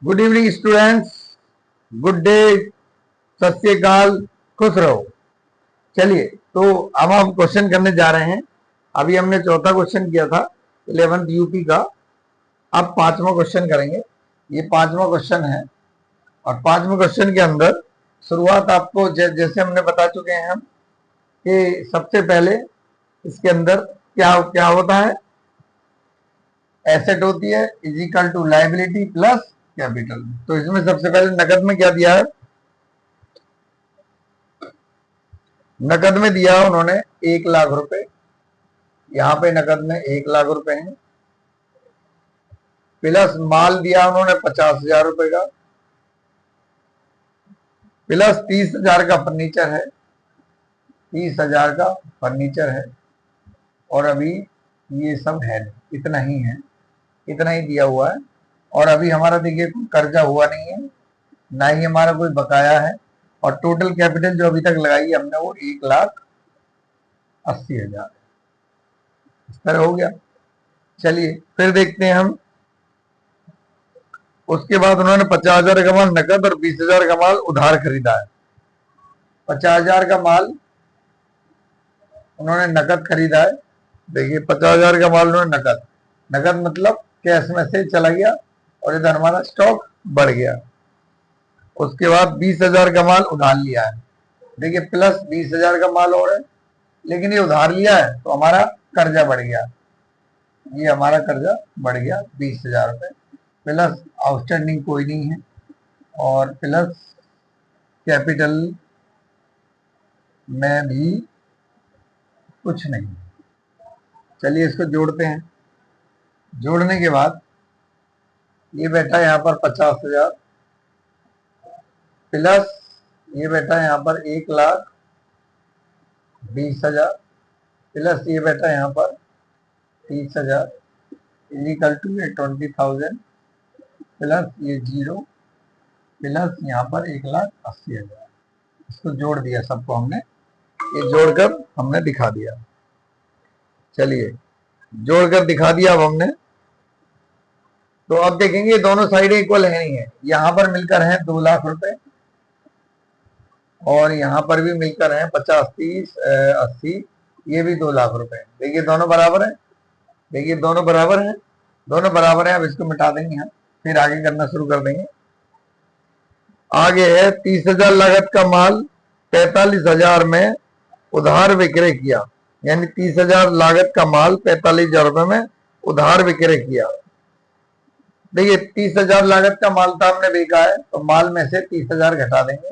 Good evening students, good day, सत श्री अकाल, खुश रहो। चलिए, तो अब हम क्वेश्चन करने जा रहे हैं। अभी हमने चौथा क्वेश्चन किया था 11th यूपी का। अब पांचवा क्वेश्चन करेंगे। ये पांचवा क्वेश्चन है और पांचवें क्वेश्चन के अंदर शुरुआत आपको जैसे हमने बता चुके हैं हम कि सबसे पहले इसके अंदर क्या क्या होता है, एसेट होती है is equal to liability plus capital. तो इसमें सबसे पहले नकद में क्या दिया है, नकद में दिया उन्होंने 1,00,000 रुपए। यहां पे नकद में 1,00,000 रुपए हैं, प्लस माल दिया उन्होंने 50,000 रुपए का, प्लस 30,000 का फर्नीचर है, 30,000 का फर्नीचर है। और अभी ये सब है, इतना ही है, इतना ही दिया हुआ है। और अभी हमारा देखिए कोई कर्जा हुआ नहीं है, ना ही हमारा कोई बकाया है। और टोटल कैपिटल जो अभी तक लगाई है हमने वो 1,80,000 इस तरह हो गया। चलिए फिर देखते हैं हम। उसके बाद उन्होंने 50,000 का माल नकद और 20,000 का माल उधार खरीदा है। 50,000 का माल उन्होंने नकद खरीदा है। देखिए 50,000 का माल उन्होंने नकद, नकद मतलब कैश में से चला गया और इधर हमारा स्टॉक बढ़ गया। उसके बाद 20,000 का माल उधार लिया है। देखिए प्लस 20,000 का माल और है, लेकिन ये उधार लिया है तो हमारा कर्जा बढ़ गया। ये हमारा कर्जा बढ़ गया 20,000 रुपए, प्लस आउटस्टैंडिंग कोई नहीं है और प्लस कैपिटल में भी कुछ नहीं। चलिए इसको जोड़ते हैं। जोड़ने के बाद ये बैठा यहाँ पर 50,000 प्लस ये बैठा यहाँ पर 1,20,000 प्लस ये बैठा यहाँ पर 30,000 इक्वल टू 20,000 प्लस ये 0 प्लस यहाँ पर 1,80,000। इसको जोड़ दिया सबको हमने, ये जोड़कर हमने दिखा दिया। चलिए जोड़कर दिखा दिया अब हमने। तो अब देखेंगे दोनों साइड इक्वल है नहीं है। यहां पर मिलकर हैं 2,00,000 रुपए और यहां पर भी मिलकर हैं 50, 30, 80, ये भी 2,00,000 रुपए। देखिए दोनों बराबर है, देखिए दोनों बराबर है, दोनों बराबर है। अब इसको मिटा देंगे हम, फिर आगे करना शुरू कर देंगे। आगे है 30,000 लागत का माल 45,000 में उधार विक्रय किया, यानी 30,000 लागत का माल 45,000 रुपए में उधार विक्रय किया। देखिए 30,000 लागत का माल था, हमने बेचा है तो माल में से 30,000 घटा देंगे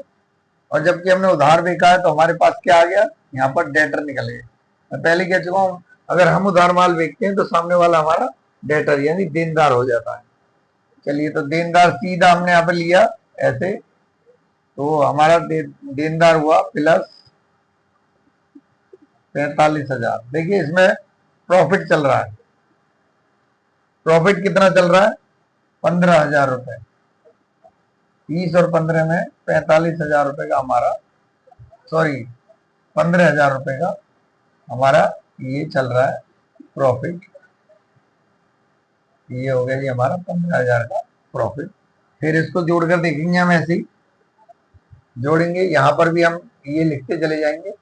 और जबकि हमने उधार बेचा है तो हमारे पास क्या आ गया, यहाँ पर डेटर निकल गया। मैं पहले कह चुका हूं, अगर हम उधार माल बेचते हैं तो सामने वाला हमारा डेटर यानी देनदार हो जाता है। चलिए तो देनदार सीधा हमने यहाँ पे लिया ऐसे, तो हमारा देनदार हुआ प्लस 45,000। देखिए इसमें प्रॉफिट चल रहा है, प्रॉफिट कितना चल रहा है, 15,000 रुपए। 30 और 15 में 45,000 रुपए का हमारा, सॉरी 15,000 रुपए का हमारा ये चल रहा है प्रॉफिट। ये हो गया जी हमारा 15,000 का प्रॉफिट। फिर इसको जोड़कर देखेंगे हम, ऐसे ही जोड़ेंगे। यहां पर भी हम ये लिखते चले जाएंगे,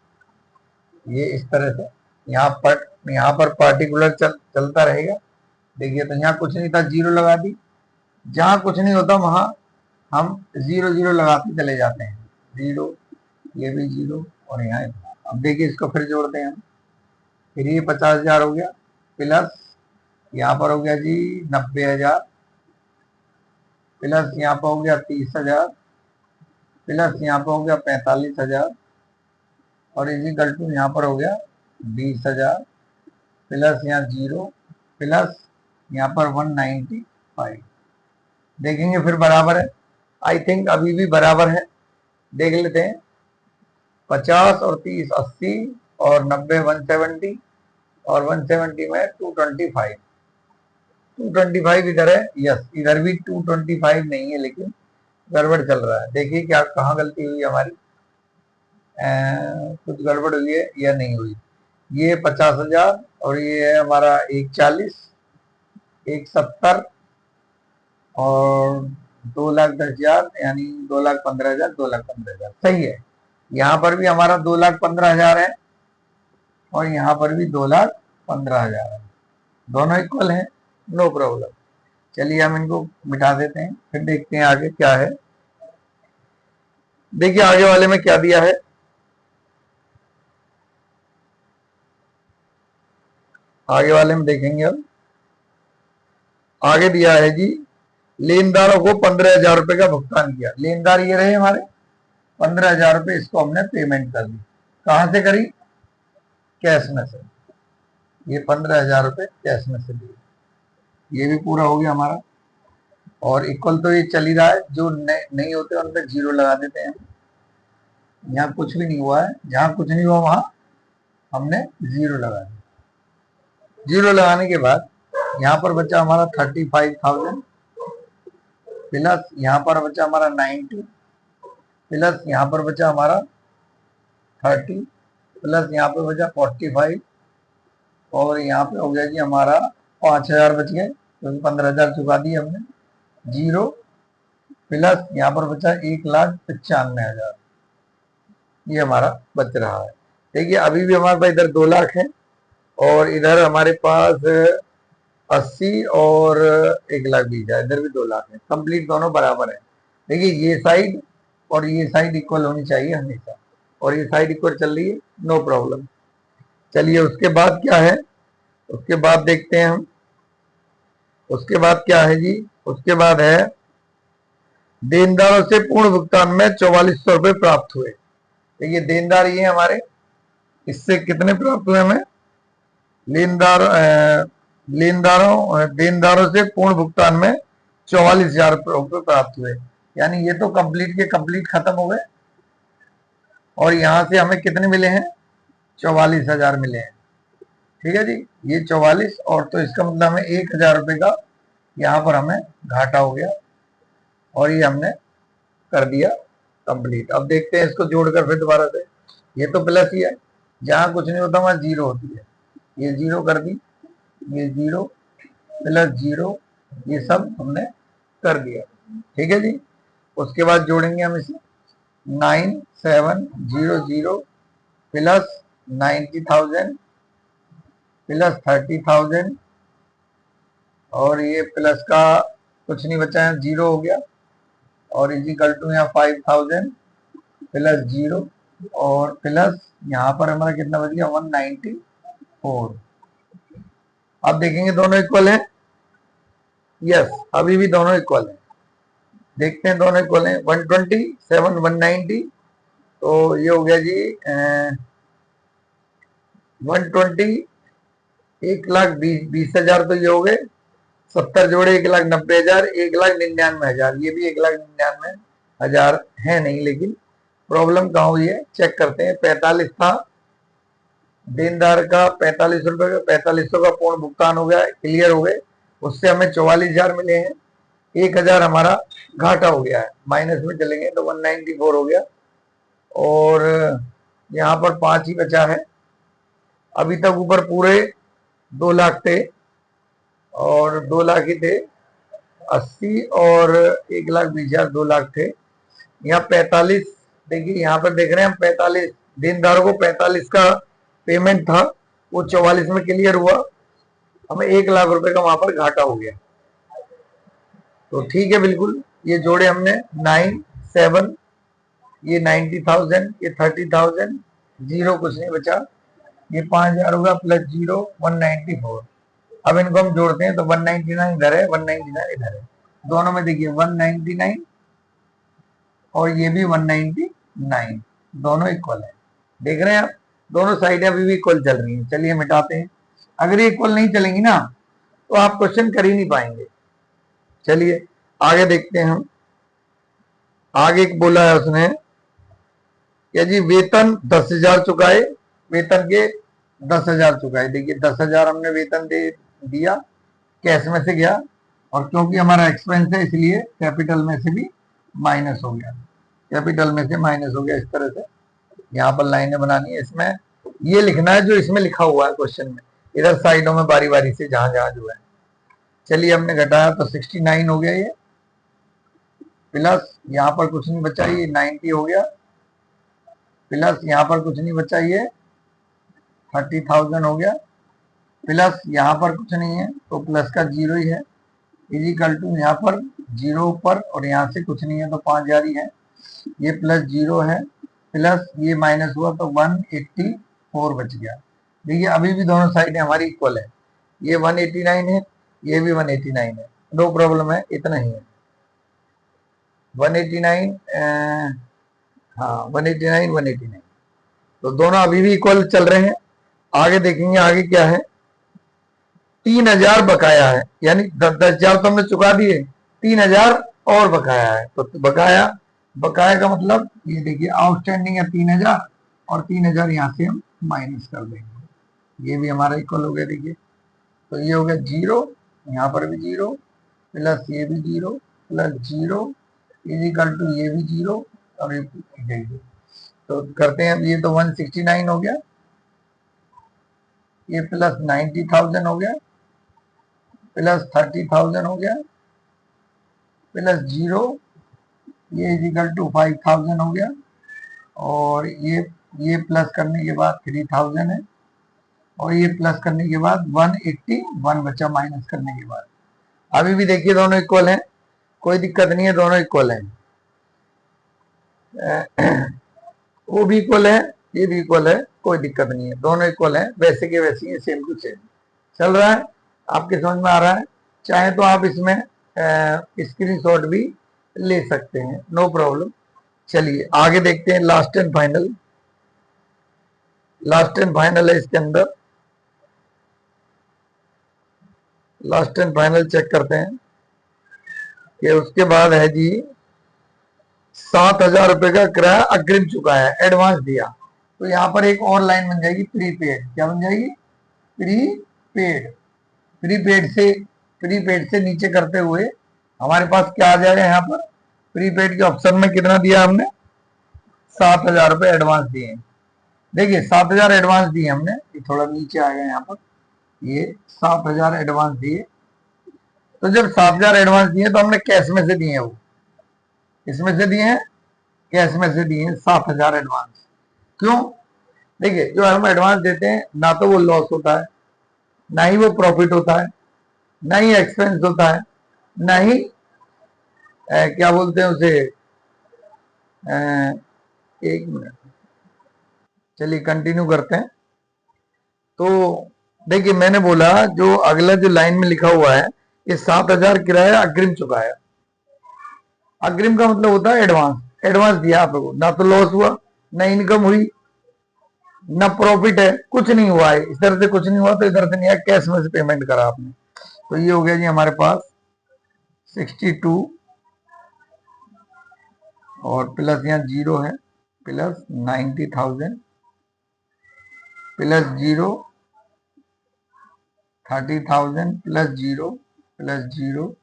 ये इस तरह से यहाँ पर पार्टिकुलर चलता रहेगा। देखिए तो यहाँ कुछ नहीं था, 0 लगा दी। जहां कुछ नहीं होता वहां हम 0 0 लगाते चले जाते हैं। 0, ये भी 0 और यहाँ। अब देखिए इसको फिर जोड़ते हैं हम। फिर ये 50,000 हो गया, प्लस यहाँ पर हो गया जी 90,000, प्लस यहाँ पर हो गया 30,000, प्लस यहाँ पर हो गया 45,000 और इक्वल टू यहाँ पर हो गया 20,000, प्लस यहाँ 0, प्लस यहाँ पर 195। देखेंगे फिर बराबर है, आई थिंक अभी भी बराबर है। देख लेते हैं, 50 और 30 80 और 90 170 और 170 में 225। 225 इधर है, यस इधर भी 225 नहीं है, लेकिन गड़बड़ चल रहा है। देखिए क्या कहाँ गलती हुई हमारी, कुछ गड़बड़ हुई है या नहीं हुई। ये 50,000 और ये है हमारा 140, 170 और 2,10,000 यानी 2,15,000, 2,15,000 सही है। यहाँ पर भी हमारा 2,15,000 है और यहाँ पर भी 2,15,000 है, दोनों इक्वल हैं, नो प्रॉब्लम। चलिए हम इनको मिटा देते हैं, फिर देखते हैं आगे क्या है। देखिए आगे वाले में क्या दिया है। आगे वाले में देखेंगे अब, आगे दिया है जी, लेनदारों को 15,000 रुपए का भुगतान किया। लेनदार ये रहे हमारे, 15,000 रुपए इसको हमने पेमेंट कर दी। कहां से करी? कैश में से। ये 15,000 रुपए कैश में से दिए, ये भी पूरा हो गया हमारा। और इक्वल तो ये चल ही रहा है, जो नहीं होते उन पे जीरो लगा देते हैं। यहाँ कुछ भी नहीं हुआ है, जहां कुछ नहीं हुआ वहां हमने जीरो लगा दिया। जीरो लगाने के बाद यहाँ पर बचा हमारा 35,000 प्लस यहाँ पर बचा हमारा 90 प्लस यहाँ पर बचा हमारा 30 प्लस यहाँ पर बचा 45 और यहाँ पे हो गया जी हमारा 5,000 बच गए, क्योंकि 15,000 चुका दिए हमने। जीरो प्लस यहाँ पर बचा 1,95,000, ये हमारा बच रहा है। देखिए अभी भी हमारे पास इधर 2 लाख है और इधर हमारे पास 80 और 1,20,000, इधर भी 2 लाख है। कंप्लीट दोनों बराबर है। देखिए ये साइड और ये साइड इक्वल होनी चाहिए हमेशा, और ये साइड इक्वल चल रही है, नो प्रॉब्लम। चलिए उसके बाद क्या है, उसके बाद देखते हैं हम। उसके बाद क्या है जी, उसके बाद है देनदारों से पूर्ण भुगतान में 4400 रुपए प्राप्त हुए। देखिए देनदार ये हमारे, इससे कितने प्राप्त हुए हमें? देनदारों से पूर्ण भुगतान में 44,000 रुपए प्राप्त हुए। यानी ये तो कंप्लीट के कंप्लीट खत्म हो गए, और यहां से हमें कितने मिले हैं? 44,000 मिले हैं। ठीक है जी, ये 44, और तो इसका मतलब हमें 1,000 रुपए का यहाँ पर हमें घाटा हो गया, और ये हमने कर दिया कंप्लीट। अब देखते हैं इसको जोड़कर फिर दोबारा से। ये तो प्लस ही है, जहां कुछ नहीं होता वहां जीरो होती है। ये जीरो कर दी, ये जीरो प्लस जीरो, ये सब हमने कर दिया। ठीक है जी, उसके बाद जोड़ेंगे हम इसे। 9,700 प्लस 90,000 प्लस 30,000, और ये प्लस का कुछ नहीं बचा है, जीरो हो गया, और इजिकल टू यहाँ 5,000 प्लस जीरो, और प्लस यहाँ पर हमारा कितना बच गया? 194। अब देखेंगे दोनों इक्वल है। यस, अभी भी दोनों इक्वल है। देखते हैं दोनों इक्वल है। 120 7 190, तो ये हो गया जी 120 1,20,000, तो ये हो गए 70 जोड़े 1,90,000, 1,99,000, ये भी 1,99,000 है नहीं, लेकिन प्रॉब्लम कहाँ हुई है चेक करते हैं। 45 था देनदार का, 45 रुपए का, 4500 का पूर्ण भुगतान हो गया, क्लियर हो गए, उससे हमें 44,000 मिले हैं। 1,000 हमारा घाटा हो गया है, माइनस में चलेंगे तो 194 हो गया, और यहाँ पर 5 ही बचा है। अभी तक ऊपर पूरे 2 लाख थे, और 2 लाख ही थे, 80 और 1,20,000, 2 लाख थे। यहाँ 45, देखिए यहाँ पर देख रहे हैं हम 45, देनदारों को 45 का पेमेंट था, वो 44 में क्लियर हुआ, हमें 1 लाख रुपए का वहां पर घाटा हो गया। तो ठीक है, बिल्कुल ये जोड़े हमने 9 7, ये 90,000, ये 30,000, जीरो कुछ नहीं बचा, ये 5,000 होगा प्लस जीरो 194। अब इनको हम जोड़ते हैं तो 199 इधर है, 199 इधर है, दोनों में देखिए 199 और ये भी 199, दोनों इक्वल है। देख रहे हैं आप, दोनों साइडें अभी भी इक्वल चल रही हैं। चलिए मिटाते हैं। अगर ये इक्वल नहीं चलेंगी ना तो आप क्वेश्चन कर ही नहीं पाएंगे। चलिए आगे देखते हैं हम। आगे बोला है उसने कि जी वेतन 10,000 चुकाए, वेतन के 10,000 चुकाए। देखिए 10,000 हमने वेतन दे दिया, कैश में से गया, और क्योंकि हमारा एक्सपेंस है इसलिए कैपिटल में से भी माइनस हो गया, कैपिटल में से माइनस हो गया। इस तरह से यहाँ पर लाइनें बनानी है, इसमें ये लिखना है जो इसमें लिखा हुआ है क्वेश्चन में, इधर साइडों में बारी बारी से जहां जहां जो है। चलिए हमने घटाया तो 69 हो गया ये, प्लस यहाँ पर कुछ नहीं बचा, ये 90 हो गया, प्लस यहाँ पर कुछ नहीं बचा, ये 30,000 हो गया, प्लस यहाँ पर कुछ नहीं है तो प्लस का 0 ही है, इजिकल टू यहाँ पर 0 ऊपर और यहाँ से कुछ नहीं है तो 5,000 ही है, ये प्लस 0 है, प्लस ये माइनस हुआ तो 184 बच गया। देखिए अभी भी दोनों साइडें हमारी इक्वल है, ये 189 है, ये भी 189 है, नो प्रॉब्लम है, इतना ही है 189, हाँ 189 189, तो दोनों अभी भी इक्वल चल रहे हैं। आगे देखेंगे आगे क्या है, 3,000 बकाया है, यानी 10,000 तो हमने चुका दिए, 3,000 और बकाया है, तो बकाया का मतलब ये देखिए आउटस्टैंडिंग है 3,000 और 3,000 यहाँ से हम माइनस कर देंगे, ये भी हमारा इक्वल हो गया। देखिए तो ये हो गया 0, यहाँ पर भी 0, प्लस ये भी 0, प्लस 0 इजिकल टू ये भी 0, और ये देखिए तो करते हैं, ये तो 169 हो गया, ये प्लस 90,000 हो गया, प्लस 30,000 हो गया, प्लस 0 ये इजिकल टू 5,000 हो गया, और ये प्लस करने के बाद 3,000 है, और ये प्लस करने के बाद 181 बचा माइनस करने के बाद। अभी भी देखिए दोनों इक्वल हैं, कोई दिक्कत नहीं है, दोनों इक्वल हैं, वो भी इक्वल है, ये भी इक्वल है, कोई दिक्कत नहीं है, दोनों इक्वल है, वैसे के वैसे ही सेम टू सेम चल रहा है, आपके समझ में आ रहा है। चाहे तो आप इसमें स्क्रीनशॉट भी ले सकते हैं, नो प्रॉब्लम। चलिए आगे देखते हैं, last and final, last and final है इसके अंदर, लास्ट एंड फाइनल चेक करते हैं कि उसके बाद है जी 7,000 रुपए का किराया अग्रिम चुका है, एडवांस दिया, तो यहाँ पर एक और लाइन बन जाएगी प्रीपेड, क्या बन जाएगी, प्रीपेड, प्रीपेड से नीचे करते हुए हमारे पास क्या आ जाएगा, यहाँ पर प्रीपेड के ऑप्शन में कितना दिया हमने, 7,000 रुपए एडवांस दिए। देखिए 7,000 एडवांस दिए हमने, ये थोड़ा नीचे आ गया यहाँ पर, ये 7,000 एडवांस दिए, तो जब 7,000 एडवांस दिए तो हमने कैश में से दिए हैं, वो इसमें से दिए हैं, कैश में से दिए हैं 7,000 एडवांस। क्यों, देखिए जो हम एडवांस देते हैं ना तो वो लॉस होता है, ना ही वो प्रॉफिट होता है, ना ही एक्सपेंस होता है, ना ही क्या बोलते हैं उसे, एक मिनट, चलिए कंटिन्यू करते हैं। तो देखिए मैंने बोला जो अगला जो लाइन में लिखा हुआ है, ये 7,000 किराया अग्रिम चुकाया, अग्रिम का मतलब होता है एडवांस, एडवांस दिया आपको, ना तो लॉस हुआ, ना इनकम हुई, ना प्रॉफिट है, कुछ नहीं हुआ है, इस तरह से कुछ नहीं हुआ, तो इधर से नहीं आया, कैश में से पेमेंट करा आपने, तो ये हो गया जी हमारे पास 62, और प्लस यहाँ 0 है, प्लस 90,000, प्लस 0 30,000, प्लस 0 प्लस 0,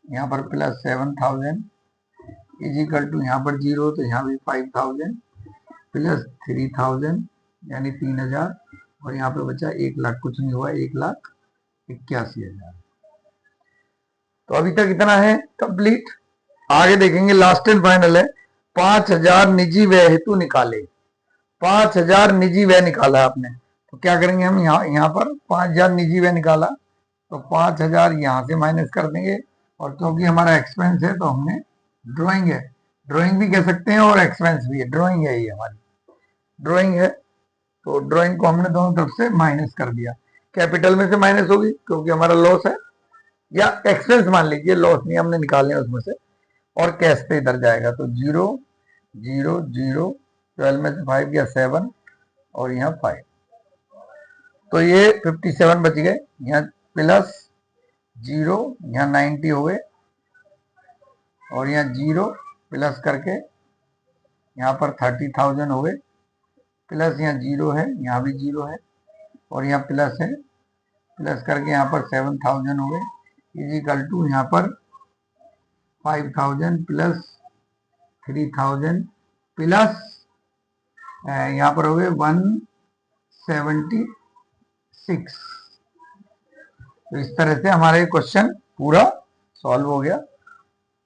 यहाँ पर प्लस 7,000 इजिकल टू यहाँ पर 0 तो यहाँ भी 5,000, प्लस 3,000 यानी 3,000, और यहाँ पे बचा 1 लाख, कुछ नहीं हुआ, 1,81,000। तो अभी तक इतना है कंप्लीट। आगे देखेंगे लास्ट एंड फाइनल है, 5,000 निजी व्यय हेतु निकाले, 5,000 निजी व्यय निकाला आपने, तो क्या करेंगे हम, यहाँ पर 5,000 निजी व्यय निकाला, तो 5,000 यहाँ से माइनस कर देंगे, और क्योंकि हमारा एक्सपेंस है तो हमने ड्राइंग है, ड्राइंग भी कह सकते हैं और एक्सपेंस भी है, ड्राइंग है, ये हमारी ड्राइंग है, तो ड्राइंग को हमने दोनों तरफ से माइनस कर दिया, कैपिटल में से माइनस होगी क्योंकि हमारा लॉस है, या एक्सपेंस मान लीजिए, लॉस नहीं हमने निकालने उसमें से, और कैश पे इधर जाएगा, तो 0 0 0, 12 में से 5 गया 7, और यहाँ 5, तो ये 57 बच गए, यहाँ प्लस 0, यहाँ 90 हो गए, और यहाँ 0 प्लस करके यहाँ पर 30,000 हो गए, प्लस यहाँ 0 है, यहाँ भी 0 है, और यहाँ प्लस है, प्लस करके यहाँ पर 7,000 हो गए, इजिकल टू यहाँ पर 5,000 प्लस 3,000 प्लस यहाँ पर हो गए 176। तो इस तरह से हमारा ये क्वेश्चन पूरा सॉल्व हो गया।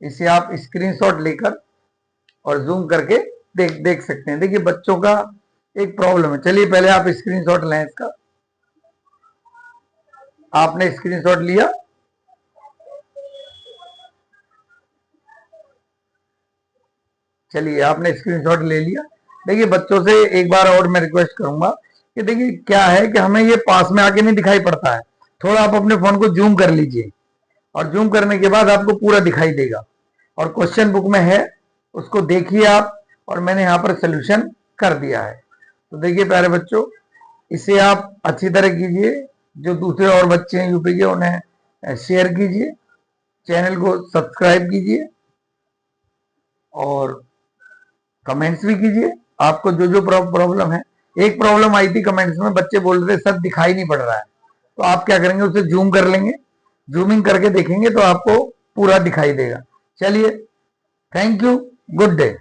इसे आप स्क्रीनशॉट लेकर और जूम करके देख सकते हैं। देखिए बच्चों का एक प्रॉब्लम है। चलिए पहले आप स्क्रीनशॉट लें इसका। आपने स्क्रीनशॉट लिया, चलिए आपने स्क्रीनशॉट ले लिया। देखिए बच्चों से एक बार और मैं रिक्वेस्ट करूंगा कि देखिए क्या है कि हमें ये पास में आके नहीं दिखाई पड़ता है, थोड़ा आप अपने फोन को जूम कर लीजिए और जूम करने के बाद आपको पूरा दिखाई देगा और क्वेश्चन बुक में है, उसको देखिए आप। और मैंने यहाँ पर सोल्यूशन कर दिया है। तो देखिए प्यारे बच्चों, इसे आप अच्छी तरह कीजिए, जो दूसरे और बच्चे हैं यूपी के उन्हें शेयर कीजिए, चैनल को सब्सक्राइब कीजिए और कमेंट्स भी कीजिए। आपको जो जो प्रॉब्लम है, एक प्रॉब्लम आई थी कमेंट्स में, बच्चे बोल रहे थे सर दिखाई नहीं पड़ रहा है, तो आप क्या करेंगे, उसे जूम कर लेंगे, जूमिंग करके देखेंगे तो आपको पूरा दिखाई देगा। चलिए, थैंक यू, गुड डे।